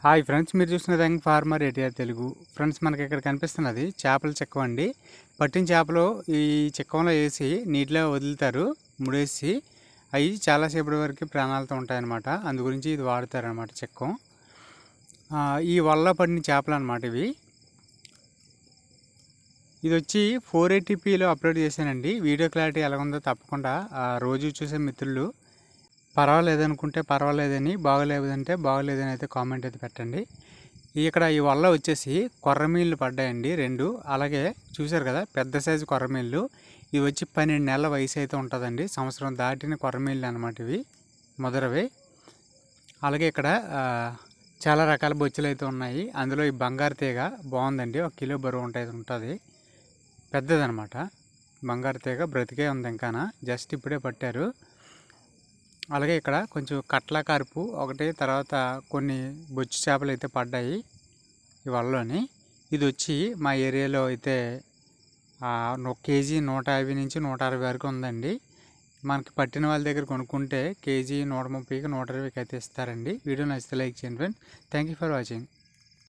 Hi friends, మీరు చూస్తున్నది young farmer ATR Telugu. Friends, మనకి ఇక్కడ కనిపిస్తున్నది చేపల చెక్కం అండి. పట్టిన చేపలు ఈ చెక్కంలో వేసి నీటిలో వదులుతారు ముడేసి. అవి చాలాసేపటి వరకు ప్రాణాలతో ఉంటాయన్నమాట. అందు గురించి ఇది వాడతారనమాట చెక్కం. ఈ వల్ల పడిన చేపలు అనమాట ఇవి. ఇది వచ్చి 480pలో అప్లోడ్ చేశానండి. వీడియో క్లారిటీ ఎలా ఉందో తప్పకుండా రోజు చూసే మిత్రులు పర్వాలేదనుకుంటే పర్వాలేదని, బాగలేదంటే బాగలేదని అయితే కామెంట్ అయితే పెట్టండి. ఇక్కడ ఈ వల్ల వచ్చేసి కొర్రమీళ్ళు పడ్డాయండి 2. అలాగే చూశారు కదా పెద్ద సైజు కొర్రమీళ్ళు. ఇవి వచ్చి 12 నెలల వయసు అయితే ఉంటుందండి. సంవత్సరం దాటిన కొర్రమీళ్ళు అనమాట ఇవి, మొదలవి. అలాగే ఇక్కడ చాలా రకాల బొచ్చులు అయితే ఉన్నాయి. అందులో ఈ బంగారు తీగ బాగుందండి. 1 కిలో బరువు ఉంటుంది, పెద్దదనమాట. బంగారు తీగ బ్రతికే ఉంది ఇంకాన, జస్ట్ ఇప్పుడే పట్టారు. అలాగే ఇక్కడ కొంచెం కట్ల కరుపు ఒకటి, తర్వాత కొన్ని బొచ్చు చేపలు అయితే పడ్డాయి ఈ వలలోని. ఇది వచ్చి మా ఏరియాలో అయితే 1 కేజీ 150 నుంచి 160 వరకు ఉందండి. మనకి పట్టిన వాళ్ళ దగ్గర కొనుక్కుంటే కేజీ 130కి 120కి అయితే ఇస్తారండి. వీడియో నచ్చితే లైక్ చేయండి friends. Thank you for watching.